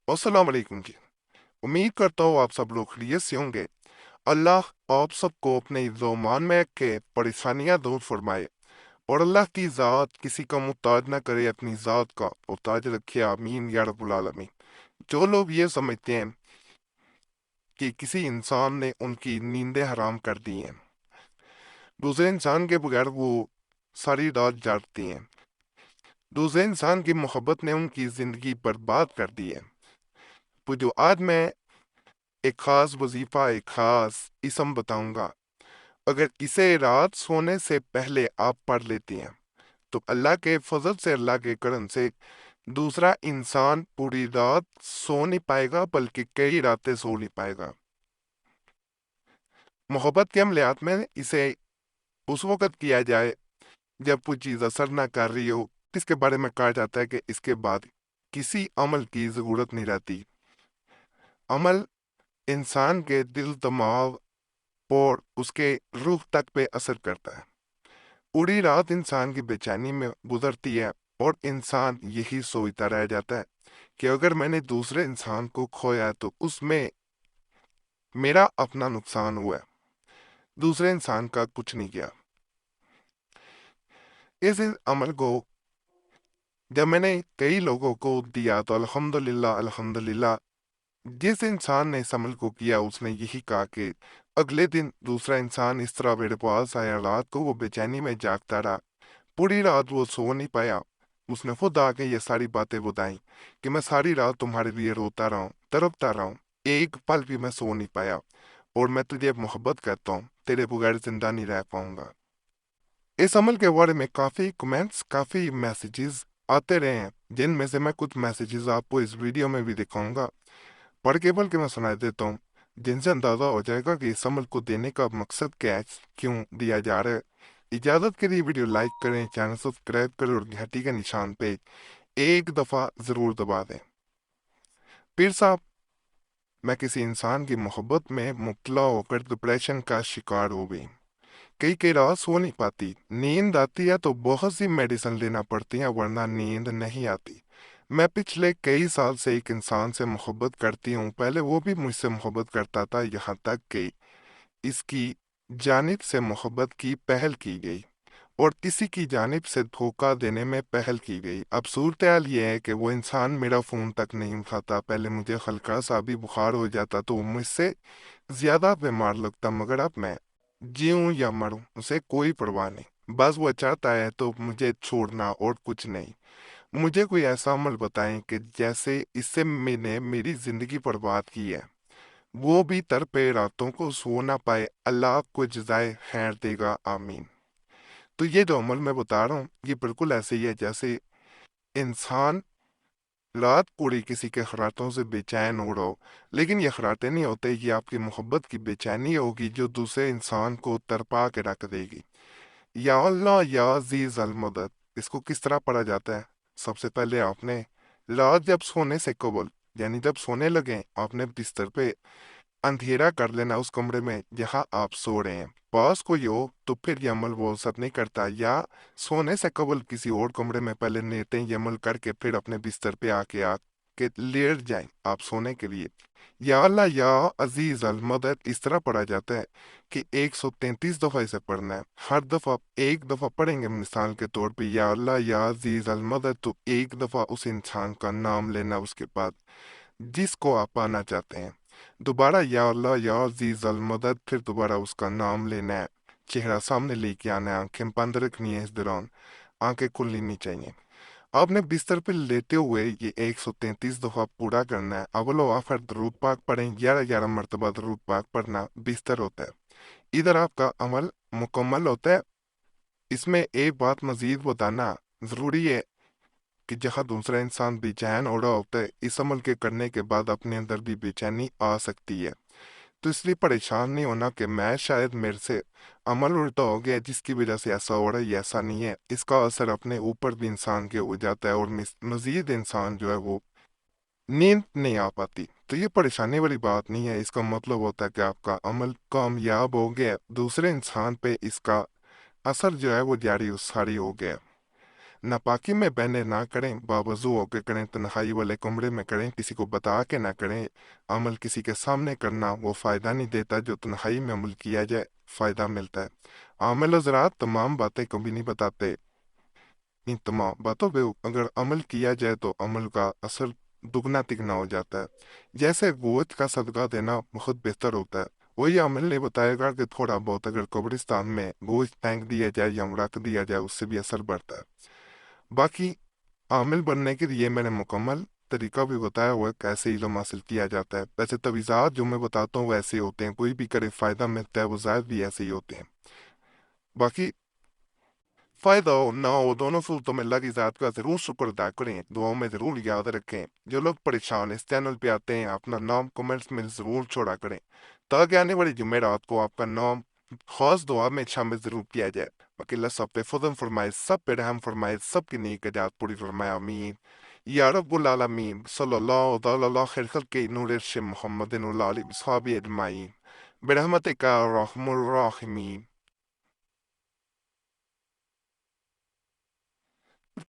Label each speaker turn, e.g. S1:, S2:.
S1: अस्सलाम वालेकुम जी। उम्मीद करता हूँ आप सब लोग खैरियत से होंगे। अल्लाह आप सबको अपने इज़्ज़ो-मान में रखे, परेशानियां दूर फरमाए और अल्लाह की ज़ात किसी का मुहताज ना करे, अपनी ज़ात का मुहताज रखे। आमीन या रब्बुल आलमीन। जो लोग ये समझते हैं कि किसी इंसान ने उनकी नींदें हराम कर दी हैं, दूसरे इंसान के बगैर वो सारी रात जागती हैं, दूसरे इंसान की मोहब्बत ने उनकी ज़िंदगी बर्बाद कर दी है, तो जो आज मैं एक ख़ास वजीफ़ा, एक ख़ास इसम बताऊंगा, अगर इसे रात सोने से पहले आप पढ़ लेती हैं तो अल्लाह के फजल से, अल्लाह के करम से दूसरा इंसान पूरी रात सो नहीं पाएगा, बल्कि कई रातें सो नहीं पाएगा। मोहब्बत के अमलियात में इसे उस वक़्त किया जाए जब कोई चीज़ असर ना कर रही हो, इसके बारे में कहा जाता है कि इसके बाद किसी अमल की ज़रूरत नहीं रहती। अमल इंसान के दिल, दिमाग और उसके रूह तक पे असर करता है। पूरी रात इंसान की बेचैनी में गुजरती है और इंसान यही सोचता रह जाता है कि अगर मैंने दूसरे इंसान को खोया तो उसमें मेरा अपना नुकसान हुआ है, दूसरे इंसान का कुछ नहीं किया। इस अमल को जब मैंने कई लोगों को दिया तो अल्हम्दुलिल्लाह अल्हम्दुलिल्लाह, जिस इंसान ने इस अमल को किया उसने यही कहा कि अगले दिन दूसरा इंसान इस तरह मेरे पास आया, रात को वो बेचैनी में जागता रहा, पूरी रात वो सो नहीं पाया। उसने खुद आके ये सारी बातें बताई कि मैं सारी रात तुम्हारे लिए रोता रहा हूँ, तड़पता रहा हूँ, एक पल भी मैं सो नहीं पाया और मैं तुझे मोहब्बत करता हूँ, तेरे बगैर जिंदा नहीं रह पाऊंगा। इस अमल के बारे में काफ़ी कमेंट्स, काफ़ी मैसेजेस आते रहे हैं, जिनमें से मैं कुछ मैसेजेस आपको इस वीडियो में भी दिखाऊंगा। पढ़ के बल्कि मैं सुना देता हूँ, जिनसे अंदाज़ा हो जाएगा कि इस अमल को देने का मकसद क्या है, क्यों दिया जा रहा है। इजाज़त के लिए वीडियो लाइक करें, चैनल सब्सक्राइब करें और घंटी के निशान पे एक दफ़ा ज़रूर दबा दें। पीर साहब, मैं किसी इंसान की मोहब्बत में मुब्तला होकर डिप्रेशन का शिकार हो गई। कई कई रात सो नहीं पाती, नींद आती है तो बहुत सी मेडिसिन लेना पड़ती है, वरना नींद नहीं आती। मैं पिछले कई साल से एक इंसान से मोहब्बत करती हूँ, पहले वो भी मुझसे मोहब्बत करता था, यहाँ तक कि इसकी जानिब से मोहब्बत की पहल की गई और किसी की जानिब से धोखा देने में पहल की गई। अब सूरत हाल ये है कि वो इंसान मेरा फ़ोन तक नहीं उठाता, पहले मुझे हल्का सा भी बुखार हो जाता तो वो मुझसे ज़्यादा बीमार लगता, मगर अब मैं जीऊँ या मरूँ उसे कोई परवाह नहीं, बस वो चाहता है तो मुझे छोड़ना और कुछ नहीं। मुझे कोई ऐसा अमल बताएं कि जैसे इससे मैंने मेरी ज़िंदगी बर्बाद की है, वो भी तड़पे, रातों को सो ना पाए, अल्लाह आपको जज़ाए खैर देगा, आमीन। तो ये जो अमल मैं बता रहा हूँ ये बिल्कुल ऐसे ही है जैसे इंसान रात पूरी किसी के खराटों से बेचैन हो रहा हो, लेकिन ये खराटे नहीं होते, ये आपकी मोहब्बत की बेचैनी होगी जो दूसरे इंसान को तड़पा के रख देगी। या अल्लाह या अजीज अल मदद, इसको किस तरह पढ़ा जाता है? सबसे पहले आपने रात जब सोने से कबल, यानी जब सोने लगे, आपने बिस्तर पे अंधेरा कर लेना उस कमरे में जहां आप सो रहे हैं। पास कोई हो तो फिर ये अमल वो असर नहीं करता, या सोने से कबल किसी और कमरे में पहले लेटे ये अमल करके फिर अपने बिस्तर पे आके लेट जाएं आप सोने के लिए। या अल्लाह या अजीज अल मदद इस तरह पढ़ा जाता है कि 133 दफ़ा इसे पढ़ना है। हर दफ़ा एक दफ़ा पढ़ेंगे, मिसाल के तौर पे या अल्लाह या अजीज अल मदद, तो एक दफ़ा उस इंसान का नाम लेना, उसके बाद जिसको आप पाना चाहते हैं। दोबारा या अल्लाह या अजीज अल मदद, फिर दोबारा उसका नाम लेना है, चेहरा सामने लेके आना है, आंखें बंद रखनी है, इस दौरान आंखें खुलनी नहीं चाहिए। आपने बिस्तर पर लेटे हुए ये 133 दफा पूरा करना है। अव्वलो आखिर दरूद पाक पढ़ें, 11 मरतबा दरूद पाक पढ़ना बिस्तर होता है, इधर आपका अमल मुकम्मल होता है। इसमें एक बात मजीद बताना जरूरी है कि जहाँ दूसरा इंसान बेचैन हो रहा होता है, इस अमल के करने के बाद अपने अंदर भी बेचैनी आ सकती है। तो इसलिए परेशान नहीं होना कि मैं शायद मेरे से अमल उल्टा हो गया जिसकी वजह से ऐसा हो रहा है, ये ऐसा नहीं है। इसका असर अपने ऊपर भी इंसान के हो जाता है और मजीद इंसान जो है वो नींद नहीं आ पाती। तो ये परेशानी वाली बात नहीं है, इसका मतलब होता है कि आपका अमल कामयाब हो गया, दूसरे इंसान पे इसका असर जो है वो जारी सारी हो गया। ناپاکی میں بہنے نہ کریں، باوضو ہو کے کریں، تنہائی والے کمرے میں کریں، کسی کو بتا کے نہ کریں۔ عمل کسی کے سامنے کرنا وہ فائدہ نہیں دیتا، جو تنہائی میں عمل کیا جائے فائدہ ملتا ہے۔ عامل حضرات تمام باتیں کبھی نہیں بتاتے، ان تمام باتوں پہ اگر عمل کیا جائے تو عمل کا اثر دگنا تگنا ہو جاتا ہے۔ جیسے گوشت کا صدقہ دینا بہت بہتر ہوتا ہے، وہی عمل نہیں بتائے گا کہ تھوڑا بہت اگر قبرستان میں گوشت پھینک دیا جائے یا رکھ دیا جائے، اس سے بھی اثر بڑھتا ہے۔ باقی عامل بننے کے لیے میں نے مکمل طریقہ بھی بتایا ہوا ہے کیسے علم حاصل کیا جاتا ہے۔ ویسے تویزات جو میں بتاتا ہوں ویسے ہوتے ہیں، کوئی بھی کرے فائدہ ملتا ہے، وظائف بھی ایسے ہی ہوتے ہیں۔ باقی فائدہ ہو نہ ہو، دونوں صورتوں میں اللہ کی ذات کا ضرور شکر ادا کریں، دعاؤں میں ضرور یاد رکھیں۔ جو لوگ پریشان اس چینل پہ آتے ہیں اپنا نام کمنٹس میں ضرور چھوڑا کریں، تاکہ آنے والی جمعرات کو آپ کا نام خاص دعا میں شامل ضرور کیا جائے۔ باقی اللہ سب پہ فضل فرمائے، سب پہ رحم فرمائے، سب کی نیک نجات پوری فرمائے، آمین یا رب العالمین۔ صلی اللہ تعالی علی خیر خلق نور عرش محمد وعلی آلہ وصحبہ اجمعین برحمتک یا ارحم الراحمین۔